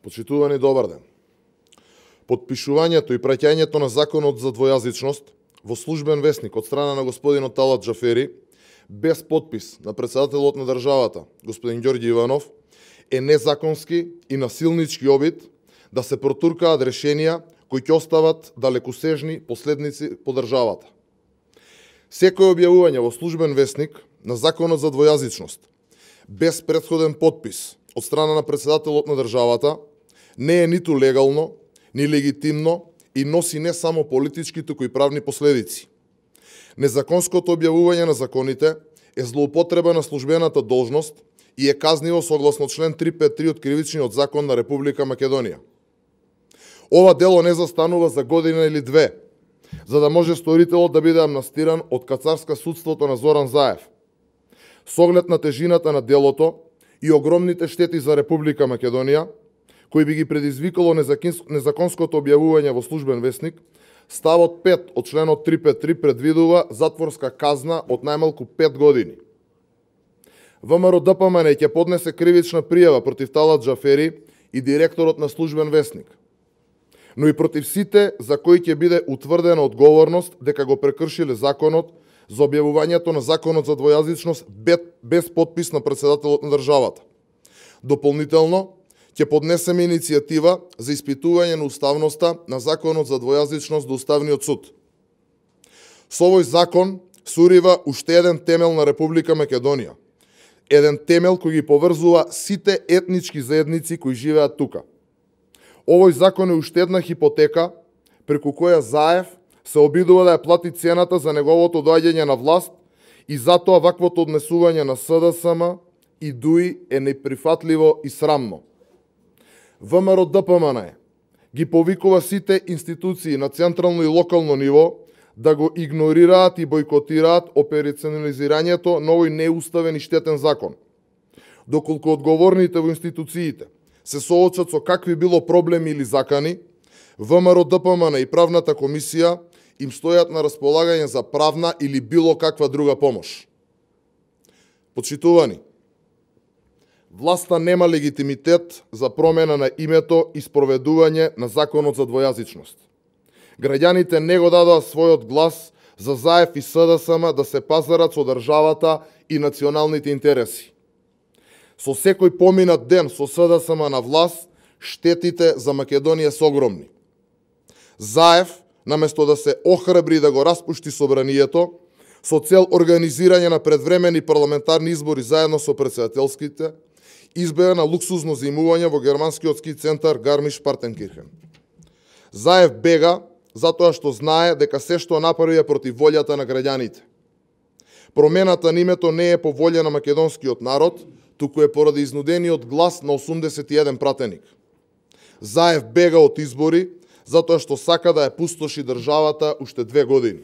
Почитувани, добар ден. Подпишувањето и праќањето на законот за двојазичност во службен весник од страна на господинот Талат Џафери, без подпис на председателот на државата, господин Ѓорѓе Иванов, е незаконски и насилнички обид да се протуркаат решенија кои ќе остават далекосежни последици по државата. Секој објавување во службен весник на законот за двојазичност без претходен подпис од страна на председателот на државата не е ниту легално, ни легитимно и носи не само политички, туку и правни последици. Незаконското објавување на законите е злоупотреба на службената должност и е казниво согласно член 353 од Кривичниот закон на Република Македонија. Ова дело не застанува за година или две, за да може сторителот да биде амнестиран од кацарска судството на Зоран Заев. С оглед на тежината на делото и огромните штети за Република Македонија, кои би ги предизвикало незаконското објавување во службен весник, ставот 5 од членот 353 предвидува затворска казна од најмалку 5 години. ВМРО ДПМН ќе поднесе кривична пријава против Талат Џафери и директорот на службен весник, но и против сите за кои ќе биде утврдена одговорност дека го прекршиле законот за објавувањето на законот за двојазичност без подпис на председателот на државата. Дополнително, ќе поднесеме иницијатива за испитување на уставноста на законот за двојазичност до Уставниот суд. Со овој закон се урива уште еден темел на Република Македонија. Еден темел кој ги поврзува сите етнички заедници кои живеат тука. Овој закон е уште една хипотека преку која Заев се обидува да ја плати цената за неговото доаѓање на власт и затоа ваквото однесување на СДСМ и ДУИ е неприфатливо и срамно. ВМРО ДПМН ги повикува сите институции на централно и локално ниво да го игнорираат и бойкотираат операционализирањето на овој неуставен и штетен закон. Доколку одговорните во институциите се соочат со какви било проблеми или закани, ВМРО ДПМН и правната комисија им стојат на располагање за правна или било каква друга помош. Почитувани, власта нема легитимитет за промена на името и спроведување на законот за двојазичност. Граѓаните не го дадоа својот глас за Заев и СДСМ да се пазарат со државата и националните интереси. Со секој поминат ден со СДСМ на власт, штетите за Македонија се огромни. Заев, наместо да се охрабри да го распушти собранието, со цел организирање на предвремени парламентарни избори заедно со председателските, избега на луксузно земување во германскиот ски центар Гармиш-Партенкирхен. Заев бега затоа што знае дека се што направи е против волјата на граѓаните. Промената на името не е по волја на македонскиот народ, туку е поради изнудениот глас на 81 пратеник. Заев бега од избори затоа што сака да ја пустоши државата уште 2 години.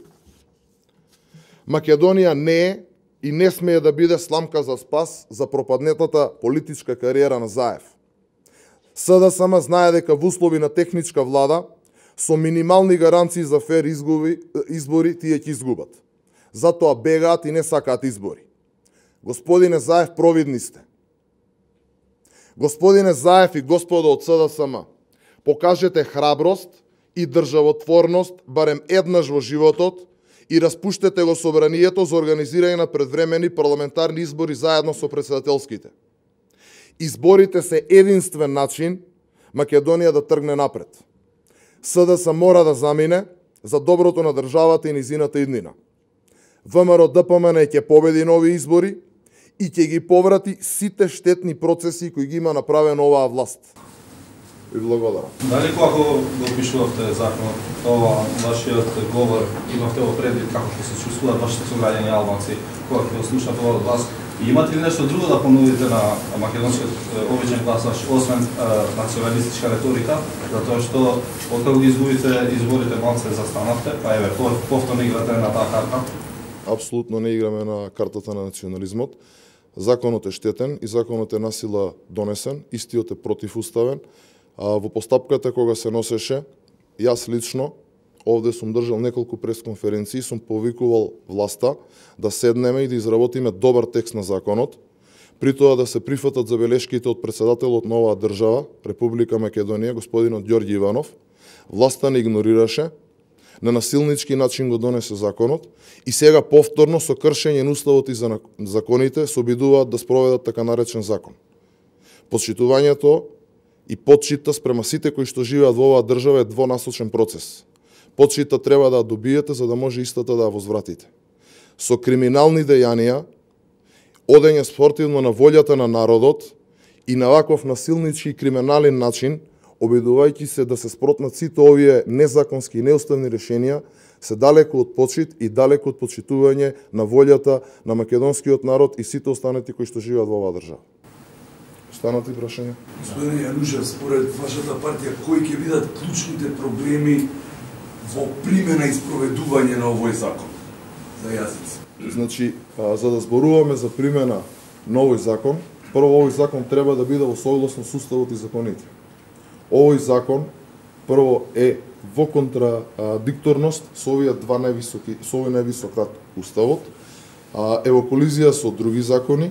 Македонија не е и не смее да биде сламка за спас за пропаднетата политичка кариера на Заев. СДСМ знае дека во услови на техничка влада, со минимални гаранции за фер избори, тие ќе изгубат. Затоа бегаат и не сакаат избори. Господине Заев, провидни сте. Господине Заев и господа од СДСМ, покажете храброст и државотворност барем еднаш во животот и распуштете го собранието за организирање на предвремени парламентарни избори заедно со председателските. Изборите се единствен начин Македонија да тргне напред. СДС мора да замине за доброто на државата и низината иднина. ВМРО ДПМН ќе победи на овие избори и ќе ги поврати сите штетни процеси кои ги има направено оваа власт. Ви благодарам. Дали кога го пишувавте законот, ова вашиот говор, имавте во предвид како ќе се чувствуваат вашите сограѓани албанци кога ќе го слушнат ова од вас? И имате ли нешто друго да понудите на македонскиот обичен гласач, освен националистичка реторика, затоа што откако ги изгубите изборите малце застанавте, па еве повторно играте на таа карта? Апсолутно не играме на картата на национализмот. Законот е штетен и законот е насила донесен, истиот е противуставен. Во постапката кога се носеше, јас лично овде сум држал неколку пресконференции, сум повикувал власта да седнеме и да изработиме добар текст на законот, при тоа да се прифатат забелешките од претседателот на оваа држава, Република Македонија, господинот Ѓорѓи Иванов. Власта не игнорираше, на насилнички начин го донесе законот и сега повторно со кршење на уставот и законите се обидуваат да спроведат така наречен закон. Почитувањето и почита спрема сите кои што живеат во оваа држава е двонасочен процес. Почита треба да добиете за да може истата да ја возвратите. Со криминални дејанија, одење спортивно на волјата на народот и на ваков насилнички и криминален начин, обидувајќи се да се спротнат сите овие незаконски и неуставни решенија, се далеку од почит и далеку од почитување на волјата на македонскиот народ и сите останати кои што живеат во оваа држава. Останати прашања? Господине Јанушев, според вашата партија, кои ќе бидат клучните проблеми во примена и спроведување на овој закон за јазици? Значи, за да зборуваме за примена на овој закон, прво овој закон треба да биде во согласно со уставот и законите. Овој закон прво е во контрадикторност со овие со овој највисок рад уставот, е во колизија со други закони,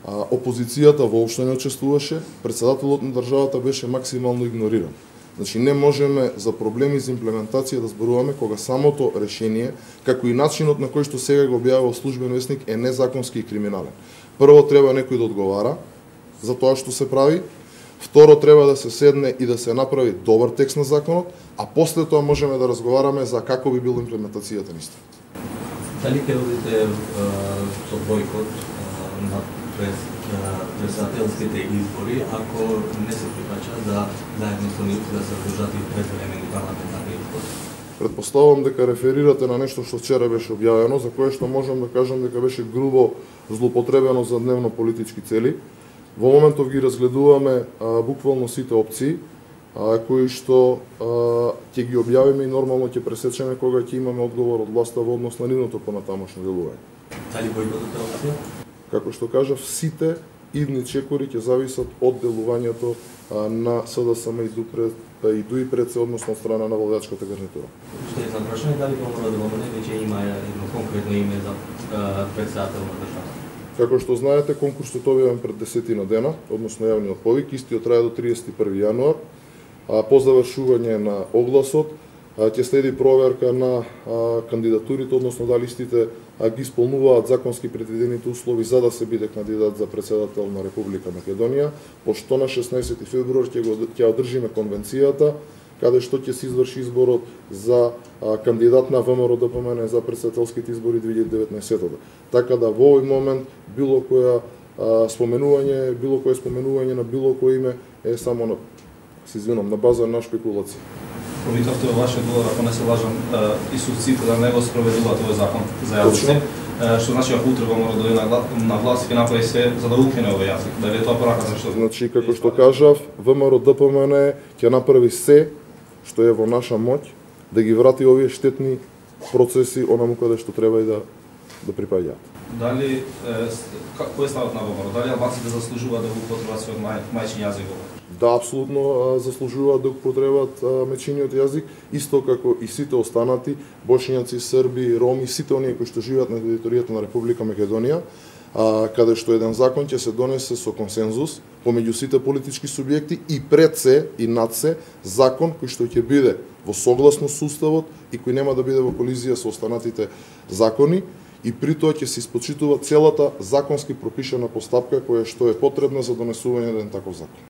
опозицијата воопшто не учествуваше, претседателот на државата беше максимално игнориран. Значи не можеме за проблеми за имплементација да зборуваме кога самото решение, како и начинот на кој што сега го објавува службен весник е незаконски и криминален. Прво треба некој да одговара за тоа што се прави, второ треба да се седне и да се направи добар текст на законот, а после тоа можеме да разговараме за како би била имплементацијата на истиот. Дали ќе одите со бойкот на председателските избори, ако не се прифаќа да заедно со нив да се одржат и превремени парламентарни избори? Предпоставувам дека реферирате на нешто што вчера беше објавено, за кое што можам да кажам дека беше грубо злоупотребено за дневно политички цели. Во моментов ги разгледуваме буквално сите опции, кои што ќе ги објавиме и нормално ќе пресечеме кога ќе имаме одговор од власта во однос на нивното понатамошно делување. Дали бойкотот е опција? Како што кажав, сите идни чекори ќе зависат од делувањето на СДСМ и ДУИ-ПРЕЦ, односно од страна на владачката гарнитура. Што е за прашање, дали ќе мора да го мене, веќе има едно конкретно име за председател на државата? Како што знаете, конкурсот објавен пред 10 дена, односно јавниот повик, истиот трае до 31 јануар. По завршување на огласот ќе следи проверка на кандидатурите, односно дали истите ги исполнуваат законски предвидените услови за да се биде кандидат за председател на Република Македонија, пошто на 16 февруар ќе одржиме конвенцијата, каде што ќе се изврши изборот за кандидат на ВМРО-ДПМН за председателските избори 2019. Така да во овој момент било кое споменување на било кој име е само на база на шпекулација. Повикавте во вашиот говор, ако не се лажам, и судците да не го спроведуваат овој закон за јазици, што значи ако утре го мора да дојде на власт и ќе направи се за да укине овој јазик. Дали е тоа порака за што? Значи, како што кажав, ВМРО-ДПМН ќе направи се што е во наша моќ да ги врати овие штетни процеси онаму каде што треба и да припаѓаат. Дали кој е ставот на ВМРО? Дали албанците заслужуваат да го употребат својот мајчин јазик? Да, апсолутно заслужуваат да го употребат мајчиниот јазик, исто како и сите останати бошњаци, срби, роми, сите оние кои што живеат на територијата на Република Македонија, каде што еден закон ќе се донесе со консензус помеѓу сите политички субјекти и пред се и над се закон кој што ќе биде во согласно со уставот и кој нема да биде во колизија со останатите закони, и при тоа ќе се испочитува целата законски пропишана постапка која што е потребна за донесување на еден таков закон.